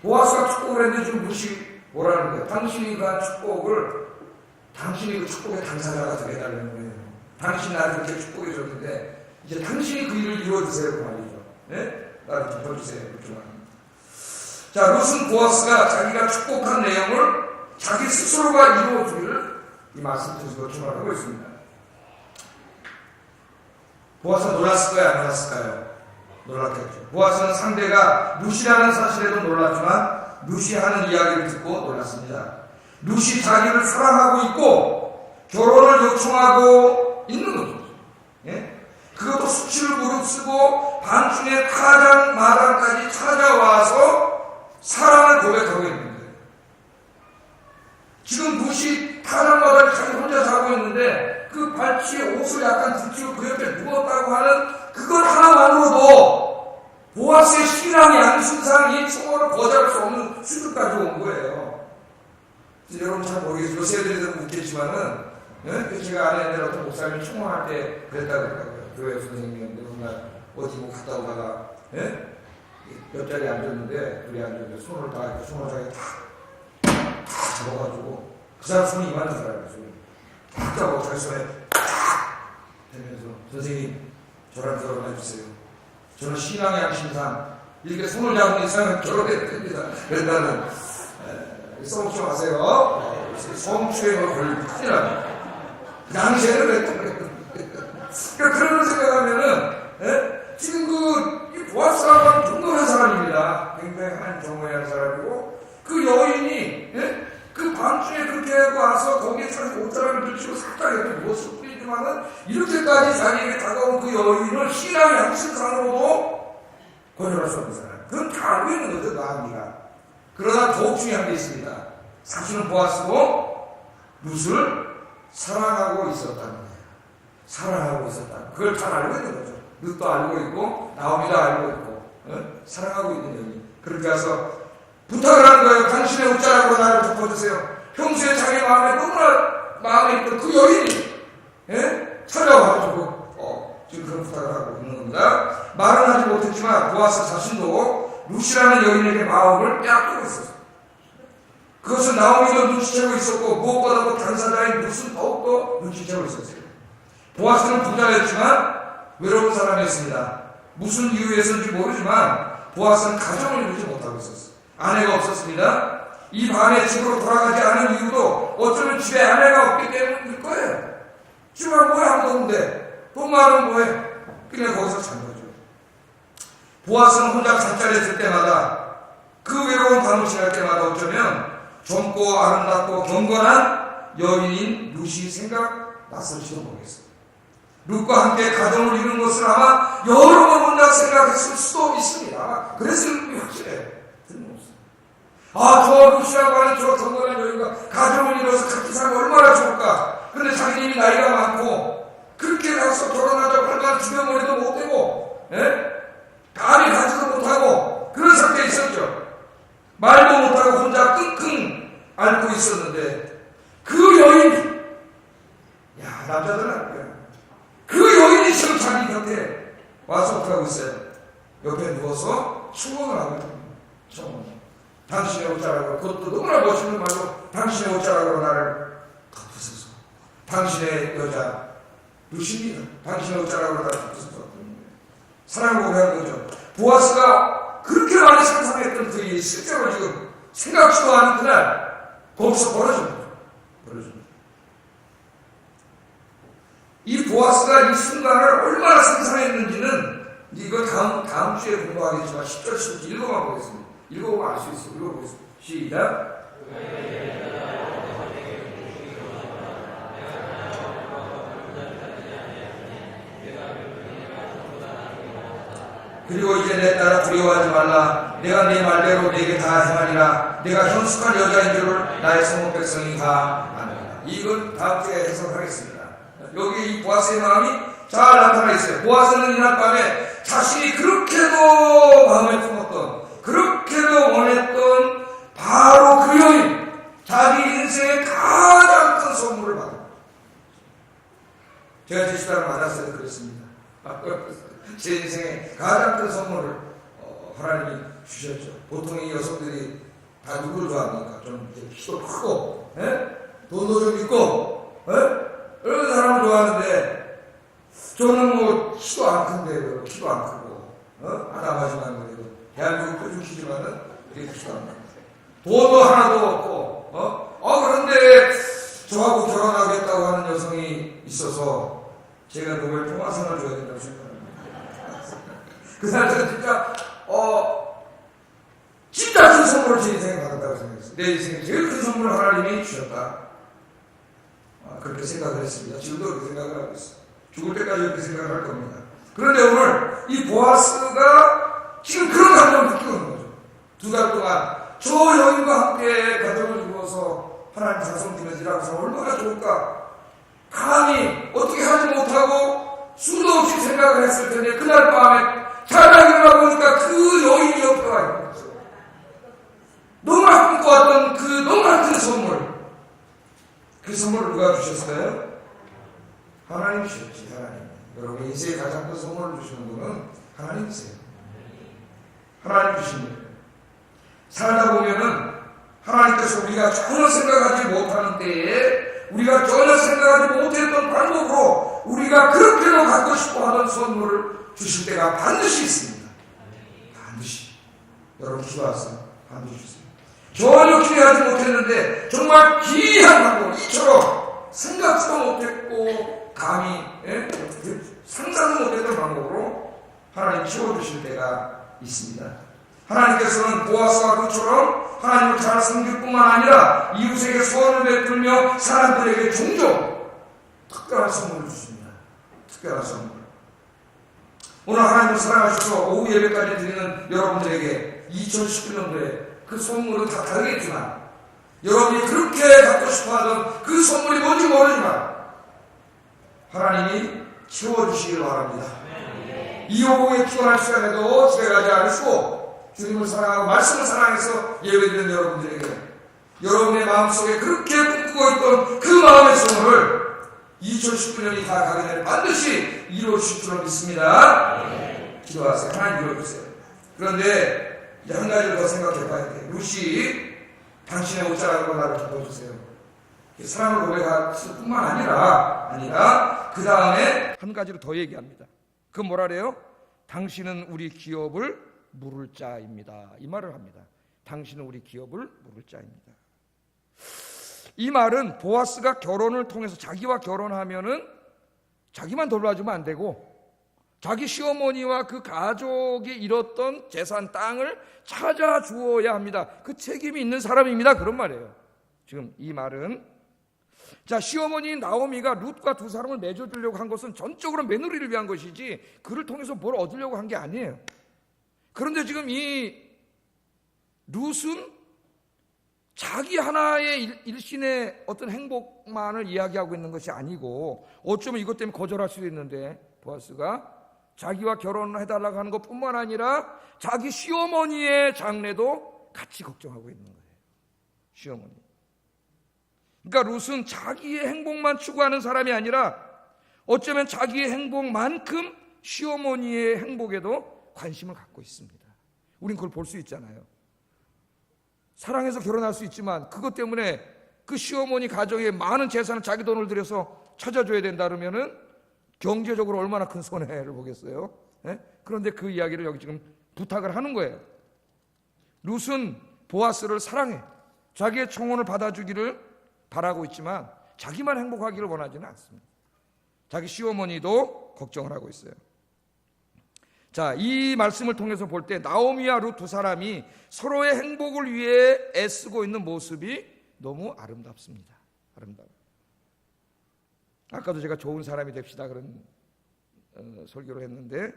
보아스가 축복을 했는데 지금 룻이 뭐라는 거예요? 당신이 그 축복을 당신이 그 축복의 당사자가 되어달라는 거예요. 당신이 나를 그렇게 축복해줬는데 이제 당신이 그 일을 이루어주세요. 그 말이죠. 네? 나를 덮어주세요. 그렇게 말합니다. 자, 룻은 보아스가 자기가 축복한 내용을 자기 스스로가 이루어주기를 이 말씀 통해서 주문하고 있습니다. 보아스가 놀랐을까요? 안 놀랐을까요? 놀랐겠죠. 보아스는 상대가 룻이라는 사실에도 놀랐지만 룻이 하는 이야기를 듣고 놀랐습니다. 룻이 자기를 사랑하고 있고 결혼을 요청하고 있는 거죠. 예? 그것도 수치를 무릅쓰고 밤중에 타장 마당까지 찾아와서 사랑을 고백하고 있는 거예요. 지금 룻이 타장 마당에 자기 혼자 자고 있는데 그 발치에 옷을 약간 들키고 그 옆에 누웠다고 하는 그것 하나만으로도 보아스의 신앙의 양심상 이 초월을 거절할 수 없는 수준까지 온 거예요. 여러분 잘 모르겠어요. 요새 애들은 웃겠지만은, 예? 제가 아는 애들 어떤 목사님이 청혼할 때 그랬다 그러더라고요. 교회 선생님인데, 정말 어디 뭐 갔다 오다가, 예? 옆자리에 앉았는데, 둘이 앉았는데, 손을 다, 이렇게 손을 다 잡아가지고, 그 사람 손이 이만한 사람이었어요. 딱 잡아, 자기 손에 딱! 되면서, 선생님, 저랑 결혼해주세요. 저는 신앙의 양심상, 이렇게 손을 잡은 이상은 결혼해야 됩니다. 그런다는, 성추 하세요. 성추행을 걸리면 큰일 납니다. 그 당시에는 그랬던 거예요. 그러니까 그런 걸 생각하면은, 예? 지금 이 보아스가 동등한 사람입니다. 굉장히 한 정모의 사람이고, 그 여인이, 예? 그 밤중에 그렇게 하고 와서 거기에 자기 옷자락을 들치고 살짝 이렇게 누웠을 뿐이지만은, 이렇게까지 자기에게 다가온 그 여인을 신앙의 양심상으로도 거절할 수 없는 사람. 그건 다 알고 있는 거죠, 마음이가. 그러나 더욱 중요한 게 있습니다. 사실은 보아스고 룻을 사랑하고 있었다는 거예요. 사랑하고 있었다. 그걸 잘 알고 있는 거죠. 룻도 알고 있고 나오미도 알고 있고 사랑하고 있는 여인. 그렇게 해서 부탁을 하는 거예요. 당신의 옷자락으로 나를 덮어주세요. 평소에 자기 마음에 너무나 마음에 있던 그 여인이 찾아와가지고 지금 그런 부탁을 하고 있는 겁니다. 말은 하지 못했지만 보아스 자신도 룻이라는 여인에게 마음을 빼앗기고 있었어요. 그것은 나오미도 눈치채고 있었고 무엇보다도 당사자인 룻은 더욱더 눈치채고 있었어요. 보아스는 부자였지만 외로운 사람이었습니다. 무슨 이유에서인지 모르지만 보아스는 가정을 이루지 못하고 있었어요. 아내가 없었습니다. 이 밤에 집으로 돌아가지 않은 이유도 어쩌면 집에 아내가 없기 때문일 거예요. 집에 뭐해 아무도 없는데 돈 많으면 뭐해. 그냥 거기서 잔 거죠. 보아스는 혼자 잠자리에 들 때마다 그 외로운 밤을 지날 때마다 어쩌면 젊고 아름답고 경건한 여인인 룻이 생각났을지도 모르겠어요. 룻과 함께 가정을 이루는 것을 아마 여러 번 혼자 생각했을 수도 있습니다. 그래서 확실해요. 저 룻이라고 하는 저 경건한 여인과 가정을 이루어서 같이 살면 얼마나 좋을까. 그런데 자기님이 나이가 많고 그렇게 가서 결혼하자고 할까 주변머리도 못되고 감히 가지도 못하고 그런 상태에 있었죠. 말도 못하고 혼자 끙끙 앓고 있었는데 그 여인, 남자들은 알 거야. 그 여인이 지금 자기 곁에 와서 어떻게 하고 있어요? 옆에 누워서 축원을 하고 있습니다. 당신의 옷자락으로, 그것도 너무나 멋있는 말로 당신의 옷자락으로 나를 덮으소서. 당신의 여자 룻입니다. 당신의 옷자락으로 나를 덮으소서. 사랑을 고백한 거죠. 보아스가 그렇게 많이 상상했던 그 일이 실제로 지금 생각지도 않은 그날 거기서 벌어진 거죠. 이 보아스가 이 순간을 얼마나 상상했는지는 이거 다음 주에 공부하겠지만 10절 11절 읽어만 보겠습니다. 읽어보면 알 수 있어요. 읽어보겠습니다. 시작. 그리고 이제 내 딸아 두려워하지 말라. 내가 네 말대로 네게 다 행하리라. 내가 현숙한 여자인 줄을 나의 성읍 백성이 다 아느니라. 이건 다음 주에 해석하겠습니다. 여기 이 보아스의 마음이 잘 나타나 있어요. 보아스는 이날 밤에 자신이 그렇게도 마음에 품었던, 그렇게도 원했던 바로 그 여인, 자기 인생의 가장 큰 선물을 받은. 제가 제 시간을 받았을 때 그랬습니다. 제 인생의 가장 큰 선물을 하나님이 주셨죠. 보통 이 여성들이 다 누구를 좋아합니까? 좀 키도 크고, 돈도 좀 있고, 이런 사람을 좋아하는데, 저는 뭐 키도 안 큰데, 키도 안 크고, 아담하지만 그래도 대한민국 표준 키지만은 그렇게 키도 안 크고, 돈도 하나도 없고, 그런데 저하고 결혼하겠다고 하는 여성이 있어서 제가 노벨 평화상을 줘야 된다고 생각합니다. 그 사람들은 진짜 큰 선물을 제 인생에 받았다고 생각했어요. 내 인생에 제일 큰 선물을 하나님이 주셨다. 그렇게 생각을 했습니다. 지금도 그렇게 생각을 하고 있어요. 죽을 때까지 그렇게 생각을 할 겁니다. 그런데 오늘 이 보아스가 지금 그런 감정을 느끼고 있는 거죠. 2달 동안 저 여인과 함께 가정을 이루어서 하나님 자손들을 일하고서 얼마나 좋을까. 감히 어떻게 하지 못하고 수도 없이 생각을 했을 텐데 그날 밤에 자다 일어나 보니까 그 여인이 옆에 와 있는 거죠. 너무나 꿈꿔왔던 그 너무나 큰 선물. 그 선물을 누가 주셨어요? 하나님 주셨지. 하나님. 여러분 인생의 가장 큰 선물을 주시는 분은 하나님이세요. 하나님 주십니다. 살다 보면은 하나님께서 우리가 전혀 생각하지 못하는 때에 우리가 전혀 생각하지 못했던 방법으로 우리가 그렇게도 갖고 싶어 하던 선물을 주실 때가 반드시 있습니다. 반드시. 여러분 기도하세요. 반드시 주세요. 전혀 기대하지 못했는데 정말 기이한 방법, 이처럼 생각지도 못했고 감히 상상도 못했던 방법으로 하나님 채워주실 때가 있습니다. 하나님께서는 보아스와 룻처럼 하나님을 잘 섬길 뿐만 아니라 이웃에게 소원을 베풀며 사람들에게 종종 특별한 선물을 주십니다. 특별한 선물. 오늘 하나님을 사랑하셔서 오후 예배까지 드리는 여러분들에게 2019년도에 그 선물은 다 다르겠지만 여러분이 그렇게 갖고 싶어하던 그 선물이 뭔지 모르지만 하나님이 채워주시길 바랍니다. 이 오후에 피곤할 시간에도 집에 가지 않으시고 주님을 사랑하고 말씀을 사랑해서 예배드리는 여러분들에게 여러분의 마음속에 그렇게 꿈꾸고 있던 그 마음의 선물을 2019년이 다 가기 전에 반드시 이루어주실 줄로 믿습니다. 기도하세요. 하나님 이루어주세요. 그런데 이제 한 가지를 더 생각해 봐야 돼요. 룻이 당신의 옷자락으로 나를 덮어주세요. 사랑을 고백할 뿐만 아니라 그 다음에 한 가지로 더 얘기합니다. 그 뭐라 그래요? 당신은 우리 기업을 물을 자입니다. 이 말을 합니다. 당신은 우리 기업을 물을 자입니다. 이 말은 보아스가 결혼을 통해서 자기와 결혼하면은 자기만 돌봐주면 안 되고 자기 시어머니와 그 가족이 잃었던 재산 땅을 찾아주어야 합니다. 그 책임이 있는 사람입니다. 그런 말이에요. 지금 이 말은 자, 시어머니 나오미가 룻과 두 사람을 맺어주려고 한 것은 전적으로 며느리를 위한 것이지 그를 통해서 뭘 얻으려고 한 게 아니에요. 그런데 지금 이 룻은 자기 하나의 일신의 어떤 행복만을 이야기하고 있는 것이 아니고 어쩌면 이것 때문에 거절할 수도 있는데 보아스가 자기와 결혼을 해달라고 하는 것뿐만 아니라 자기 시어머니의 장래도 같이 걱정하고 있는 거예요. 시어머니. 그러니까 룻은 자기의 행복만 추구하는 사람이 아니라 어쩌면 자기의 행복만큼 시어머니의 행복에도 관심을 갖고 있습니다. 우린 그걸 볼 수 있잖아요. 사랑해서 결혼할 수 있지만 그것 때문에 그 시어머니 가정에 많은 재산을 자기 돈을 들여서 찾아줘야 된다 그러면은 경제적으로 얼마나 큰 손해를 보겠어요. 네? 그런데 그 이야기를 여기 지금 부탁을 하는 거예요. 룻은 보아스를 사랑해 자기의 청혼을 받아주기를 바라고 있지만 자기만 행복하기를 원하지는 않습니다. 자기 시어머니도 걱정을 하고 있어요. 자, 이 말씀을 통해서 볼 때 나오미와 룻 두 사람이 서로의 행복을 위해 애쓰고 있는 모습이 너무 아름답습니다. 아름다워요. 아까도 제가 좋은 사람이 됩시다 그런 설교를 했는데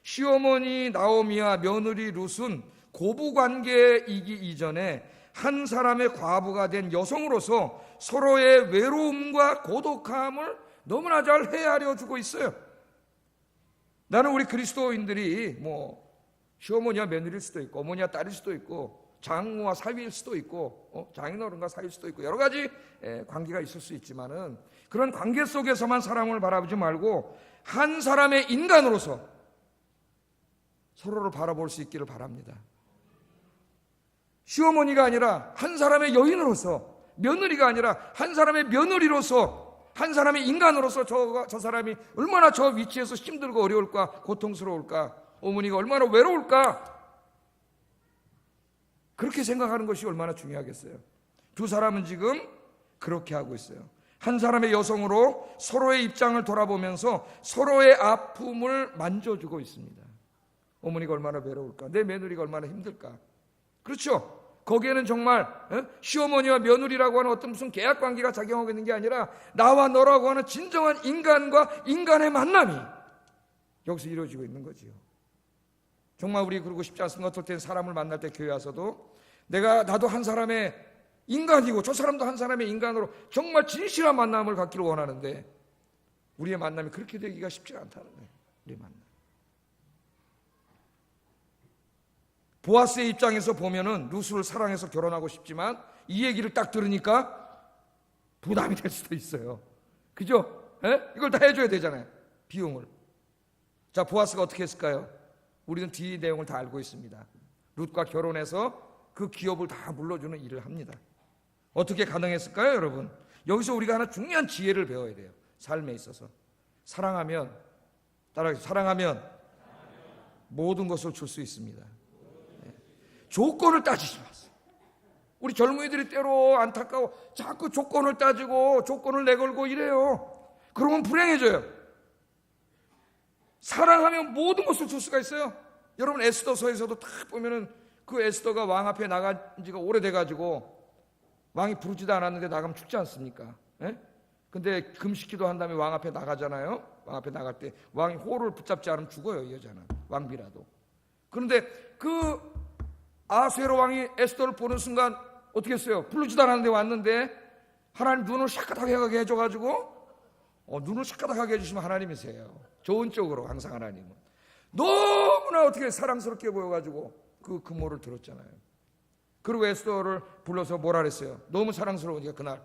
시어머니 나오미와 며느리 룻은 고부관계이기 이전에 한 사람의 과부가 된 여성으로서 서로의 외로움과 고독함을 너무나 잘 헤아려 주고 있어요. 나는 우리 그리스도인들이 시어머니와 며느리일 수도 있고 어머니와 딸일 수도 있고 장모와 사위일 수도 있고 장인어른과 사위일 수도 있고 여러 가지 관계가 있을 수 있지만은 그런 관계 속에서만 사랑을 바라보지 말고 한 사람의 인간으로서 서로를 바라볼 수 있기를 바랍니다. 시어머니가 아니라 한 사람의 여인으로서, 며느리가 아니라 한 사람의 며느리로서, 한 사람의 인간으로서 저 사람이 얼마나 저 위치에서 힘들고 어려울까, 고통스러울까, 어머니가 얼마나 외로울까, 그렇게 생각하는 것이 얼마나 중요하겠어요. 두 사람은 지금 그렇게 하고 있어요. 한 사람의 여성으로 서로의 입장을 돌아보면서 서로의 아픔을 만져주고 있습니다. 어머니가 얼마나 외로울까, 내 며느리가 얼마나 힘들까. 그렇죠? 거기에는 정말 시어머니와 며느리라고 하는 어떤 무슨 계약관계가 작용하고 있는 게 아니라 나와 너라고 하는 진정한 인간과 인간의 만남이 여기서 이루어지고 있는 거지요. 정말 우리 그러고 싶지 않습니까? 어떨 땐 사람을 만날 때 교회 와서도 나도 한 사람의 인간이고 저 사람도 한 사람의 인간으로 정말 진실한 만남을 갖기를 원하는데 우리의 만남이 그렇게 되기가 쉽지 않다는 거예요. 우리의 만남. 보아스의 입장에서 보면은 룻을 사랑해서 결혼하고 싶지만 이 얘기를 딱 들으니까 부담이 될 수도 있어요. 그죠? 이걸 다 해줘야 되잖아요. 비용을. 자, 보아스가 어떻게 했을까요? 우리는 뒤 내용을 다 알고 있습니다. 룻과 결혼해서 그 기업을 다 물려주는 일을 합니다. 어떻게 가능했을까요, 여러분? 여기서 우리가 하나 중요한 지혜를 배워야 돼요. 삶에 있어서. 사랑하면 모든 것을 줄 수 있습니다. 조건을 따지지 마세요. 우리 젊은이들이 때로 안타까워 자꾸 조건을 따지고 조건을 내걸고 이래요. 그러면 불행해져요. 사랑하면 모든 것을 줄 수가 있어요. 여러분 에스더서에서도 딱 보면은 그 에스더가 왕 앞에 나간 지가 오래돼가지고 왕이 부르지도 않았는데 나가면 죽지 않습니까? 근데 금식기도 한 다음에 왕 앞에 나가잖아요. 왕 앞에 나갈 때 왕이 호를 붙잡지 않으면 죽어요. 이 여자는 왕비라도. 그런데 그 아수에로 왕이 에스더를 보는 순간 어떻게 했어요? 부르지도 않았는데 왔는데 하나님 눈을 샤카닥하게 해줘가지고 눈을 샤카닥하게 해주시면 하나님이세요. 좋은 쪽으로 항상 하나님은 너무나 어떻게 사랑스럽게 보여가지고 그 금호를 들었잖아요. 그리고 에스더를 불러서 뭐라 그랬어요? 너무 사랑스러우니까 그날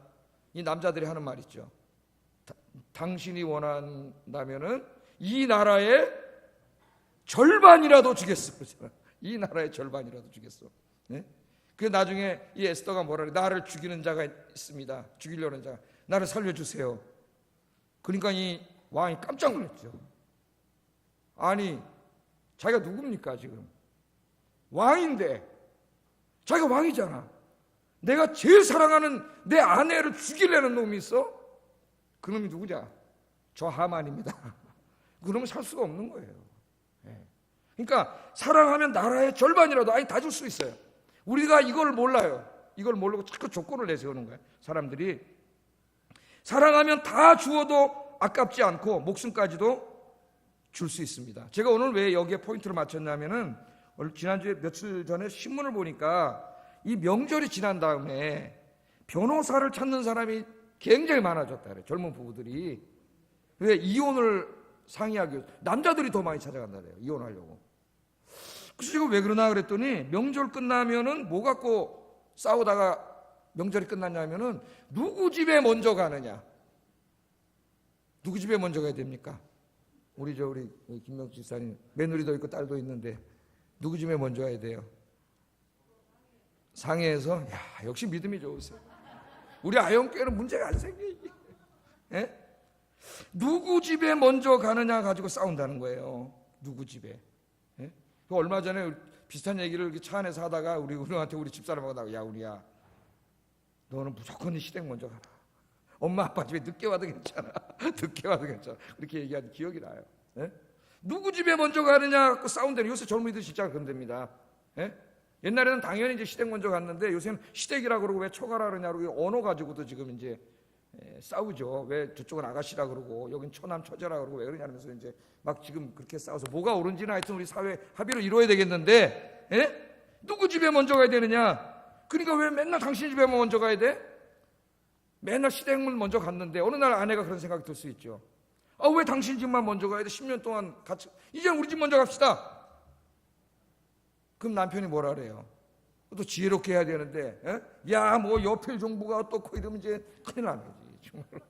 이 남자들이 하는 말 있죠. 당신이 원한다면은 이 나라의 절반이라도 주겠어. 이 나라의 절반이라도 주겠어. 네? 그 나중에 이 에스더가 뭐라 그래? 나를 죽이는 자가 있습니다. 죽이려는 자, 나를 살려주세요. 그러니까 이 왕이 깜짝 놀랐죠. 아니, 자기가 누굽니까 지금? 왕인데, 자기가 왕이잖아. 내가 제일 사랑하는 내 아내를 죽이려는 놈이 있어? 그놈이 누구냐? 저 하만입니다. 그놈은 살 수가 없는 거예요. 그러니까 사랑하면 나라의 절반이라도, 아니 다 줄 수 있어요. 우리가 이걸 몰라요. 이걸 모르고 자꾸 조건을 내세우는 거예요. 사람들이 사랑하면 다 주어도 아깝지 않고 목숨까지도 줄 수 있습니다. 제가 오늘 왜 여기에 포인트를 맞췄냐면은 지난주에 며칠 전에 신문을 보니까 이 명절이 지난 다음에 변호사를 찾는 사람이 굉장히 많아졌다 그래요. 젊은 부부들이. 왜 이혼을 상의하기 위해서 남자들이 더 많이 찾아간다 그래요. 이혼하려고. 그래서 지금 왜 그러나 그랬더니 명절 끝나면은 뭐 갖고 싸우다가 명절이 끝났냐면은 누구 집에 먼저 가느냐. 누구 집에 먼저 가야 됩니까? 우리 김명수 집사님 며느리도 있고 딸도 있는데 누구 집에 먼저 가야 돼요? 상해에서. 야, 역시 믿음이 좋으세요. 우리 아영교회는 문제가 안 생겨 이게. 예? 누구 집에 먼저 가느냐 가지고 싸운다는 거예요. 누구 집에. 예? 얼마 전에 비슷한 얘기를 차 안에서 하다가 우리한테 우리 집사람하고 나고, 야 우리야, 너는 무조건 네 시댁 먼저 가라. 엄마 아빠 집에 늦게 와도 괜찮아. 늦게 와도 괜찮아. 그렇게 얘기한 기억이 나요. 예? 누구 집에 먼저 가느냐 갖고 싸운다는. 요새 젊은이들 진짜 그런답니다. 예? 옛날에는 당연히 이제 시댁 먼저 갔는데 요새는 시댁이라 그러고 왜 처가라 그러냐고 언어 가지고도 지금 이제 싸우죠. 왜 저쪽은 아가씨라 그러고 여긴 처남 처제라 그러고 왜 그러냐면서 이제 막 지금 그렇게 싸워서 뭐가 옳은지는 하여튼 우리 사회 합의를 이루어야 되겠는데, 누구 집에 먼저 가야 되느냐? 그러니까 왜 맨날 당신 집에 먼저 가야 돼? 맨날 시댁을 먼저 갔는데 어느 날 아내가 그런 생각이 들 수 있죠. 아, 왜 당신 집만 먼저 가야 돼? 10년 동안 같이, 이제 우리 집 먼저 갑시다. 그럼 남편이 뭐라 그래요? 또 지혜롭게 해야 되는데, 야, 뭐 여필 정부가 어떻고 이러면 이제 큰일 나는 거지, 정말로.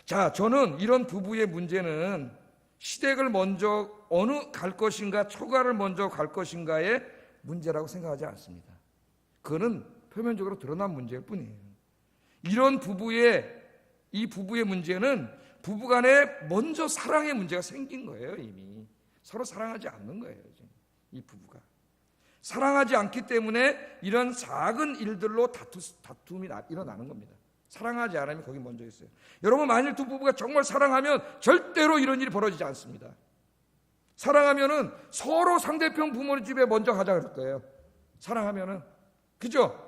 자, 저는 이런 부부의 문제는 시댁을 먼저 어느 갈 것인가, 처가를 먼저 갈 것인가의 문제라고 생각하지 않습니다. 그거는 표면적으로 드러난 문제일 뿐이에요. 이 부부의 문제는 부부간에 먼저 사랑의 문제가 생긴 거예요. 이미 서로 사랑하지 않는 거예요. 이 부부가 사랑하지 않기 때문에 이런 작은 일들로 다툼이 일어나는 겁니다. 사랑하지 않으면 거기 먼저 있어요. 여러분, 만일 두 부부가 정말 사랑하면 절대로 이런 일이 벌어지지 않습니다. 사랑하면은 서로 상대편 부모님 집에 먼저 가자 그럴 거예요. 사랑하면은. 그죠?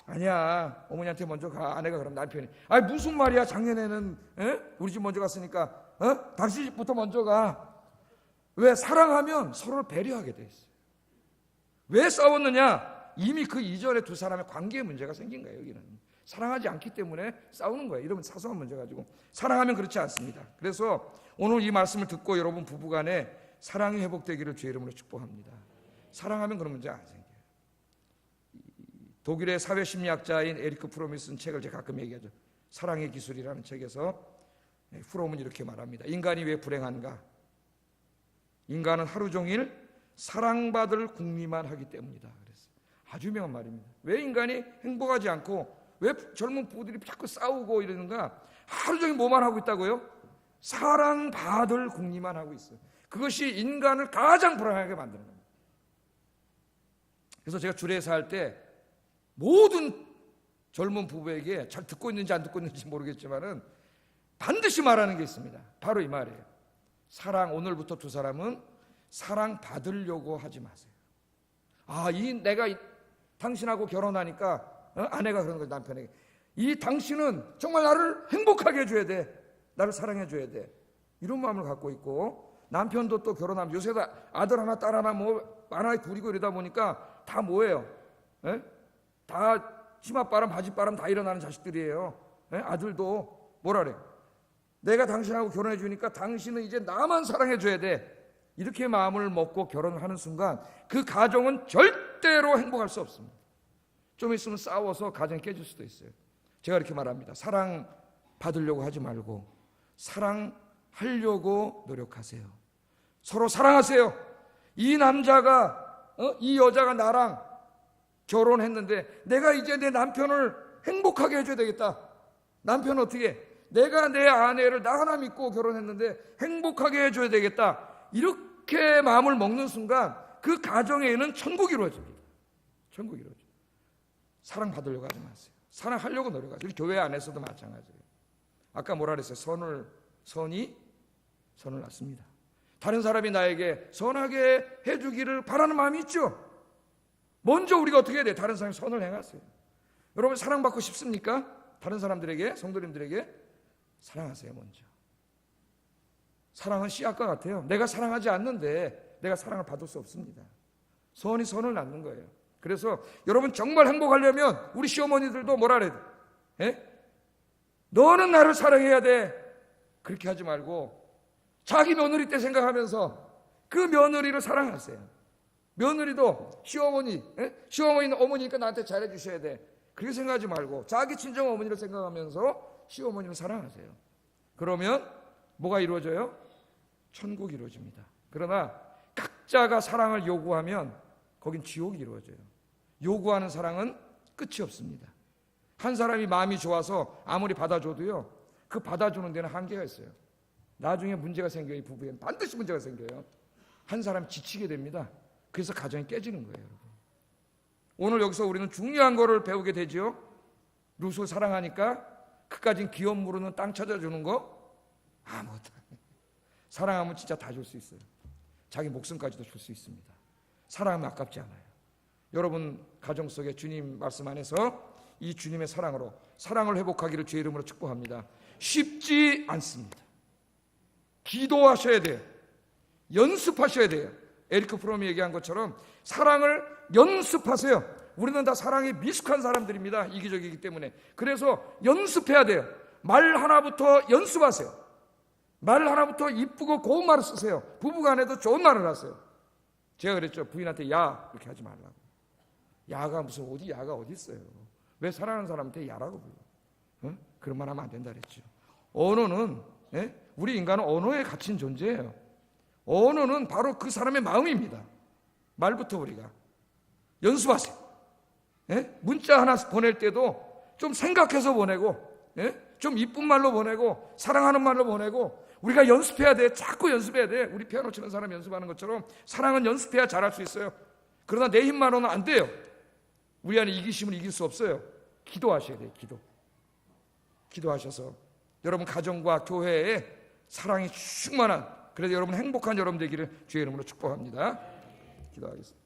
아니야, 어머니한테 먼저 가. 아내가 그럼 남편이, 무슨 말이야, 작년에는 우리 집 먼저 갔으니까 당신 집부터 먼저 가. 왜? 사랑하면 서로를 배려하게 돼 있어요. 왜 싸웠느냐? 이미 그 이전에 두 사람의 관계에 문제가 생긴 거예요. 여기는 사랑하지 않기 때문에 싸우는 거예요. 이러면 사소한 문제 가지고. 사랑하면 그렇지 않습니다. 그래서 오늘 이 말씀을 듣고 여러분 부부간에 사랑이 회복되기를 주의 이름으로 축복합니다. 사랑하면 그런 문제 안 생겨요. 독일의 사회심리학자인 에리크 프롬이 쓴 책을 제가 가끔 얘기하죠. 사랑의 기술이라는 책에서 프롬은 이렇게 말합니다. 인간이 왜 불행한가? 인간은 하루 종일 사랑받을 궁리만 하기 때문이다. 그랬어요. 아주 유명한 말입니다. 왜 인간이 행복하지 않고 왜 젊은 부부들이 자꾸 싸우고 이러는가? 하루 종일 뭐만 하고 있다고요? 사랑받을 궁리만 하고 있어요. 그것이 인간을 가장 불안하게 만드는 겁니다. 그래서 제가 주례에서 할 때 모든 젊은 부부에게, 잘 듣고 있는지 안 듣고 있는지 모르겠지만은 반드시 말하는 게 있습니다. 바로 이 말이에요. 오늘부터 두 사람은 사랑받으려고 하지 마세요. 내가 당신하고 결혼하니까 아내가 그러는 거예요. 남편에게. 이 당신은 정말 나를 행복하게 해줘야 돼. 나를 사랑해줘야 돼. 이런 마음을 갖고 있고, 남편도 또 결혼하면 요새 아들 하나 딸 하나 뭐 하나 둘이고 이러다 보니까 다 뭐예요? 다 치맛바람 바짓바람 다 일어나는 자식들이에요. 아들도 뭐라 그래? 내가 당신하고 결혼해 주니까 당신은 이제 나만 사랑해 줘야 돼. 이렇게 마음을 먹고 결혼을 하는 순간 그 가정은 절대로 행복할 수 없습니다. 좀 있으면 싸워서 가정이 깨질 수도 있어요. 제가 이렇게 말합니다. 사랑 받으려고 하지 말고 사랑하려고 노력하세요. 서로 사랑하세요. 이 남자가 이 여자가 나랑 결혼했는데 내가 이제 내 남편을 행복하게 해줘야 되겠다. 남편은 어떻게 해? 내가 내 아내를 나 하나 믿고 결혼했는데 행복하게 해줘야 되겠다. 이렇게 마음을 먹는 순간 그 가정에는 천국이 이루어집니다. 천국이 이루어집니다. 사랑받으려고 하지 마세요. 사랑하려고 노력하세요. 교회 안에서도 마찬가지예요. 아까 뭐라 그랬어요? 선이 선을 낳습니다. 다른 사람이 나에게 선하게 해주기를 바라는 마음이 있죠. 먼저 우리가 어떻게 해야 돼요? 다른 사람이 선을 행하세요. 여러분 사랑받고 싶습니까? 다른 사람들에게, 성도님들에게 사랑하세요. 먼저. 사랑은 씨앗과 같아요. 내가 사랑하지 않는데 내가 사랑을 받을 수 없습니다. 선이 선을 낳는 거예요. 그래서 여러분 정말 행복하려면 우리 시어머니들도 뭐라 그래야 돼? 너는 나를 사랑해야 돼. 그렇게 하지 말고 자기 며느리 때 생각하면서 그 며느리를 사랑하세요. 며느리도 시어머니는 어머니니까 나한테 잘해 주셔야 돼. 그렇게 생각하지 말고 자기 친정 어머니를 생각하면서 시어머니를 사랑하세요. 그러면 뭐가 이루어져요? 천국이 이루어집니다. 그러나 각자가 사랑을 요구하면 거긴 지옥이 이루어져요. 요구하는 사랑은 끝이 없습니다. 한 사람이 마음이 좋아서 아무리 받아줘도요, 그 받아주는 데는 한계가 있어요. 나중에 문제가 생겨요. 이 부부에는 반드시 문제가 생겨요. 한 사람 지치게 됩니다. 그래서 가정이 깨지는 거예요. 여러분. 오늘 여기서 우리는 중요한 거를 배우게 되죠. 루스 사랑하니까 그까진 기업 무르는 땅 찾아주는 거 아무것도 아니에요. 사랑하면 진짜 다 줄 수 있어요. 자기 목숨까지도 줄 수 있습니다. 사랑하면 아깝지 않아요. 여러분 가정 속에 주님 말씀 안에서 이 주님의 사랑으로 사랑을 회복하기를 주의 이름으로 축복합니다. 쉽지 않습니다. 기도하셔야 돼요. 연습하셔야 돼요. 에리크 프롬이 얘기한 것처럼 사랑을 연습하세요. 우리는 다 사랑에 미숙한 사람들입니다. 이기적이기 때문에. 그래서 연습해야 돼요. 말 하나부터 연습하세요. 말 하나부터 이쁘고 고운 말을 쓰세요. 부부간에도 좋은 말을 하세요. 제가 그랬죠. 부인한테 야 이렇게 하지 말라고. 야가 무슨 야가 어디 있어요. 왜 사랑하는 사람한테 야라고 불러. 그런 말 하면 안 된다 그랬죠. 언어는 우리 인간은 언어에 갇힌 존재예요. 언어는 바로 그 사람의 마음입니다. 말부터 우리가 연습하세요. 문자 하나 보낼 때도 좀 생각해서 보내고 좀 이쁜 말로 보내고 사랑하는 말로 보내고 우리가 연습해야 돼. 자꾸 연습해야 돼. 우리 피아노 치는 사람 연습하는 것처럼 사랑은 연습해야 잘할 수 있어요. 그러나 내 힘만으로는 안 돼요. 우리 안에 이기심을 이길 수 없어요. 기도하셔야 돼요. 기도하셔서 여러분 가정과 교회에 사랑이 충만한, 그래서 여러분 행복한 여러분 되기를 주의 이름으로 축복합니다. 기도하겠습니다.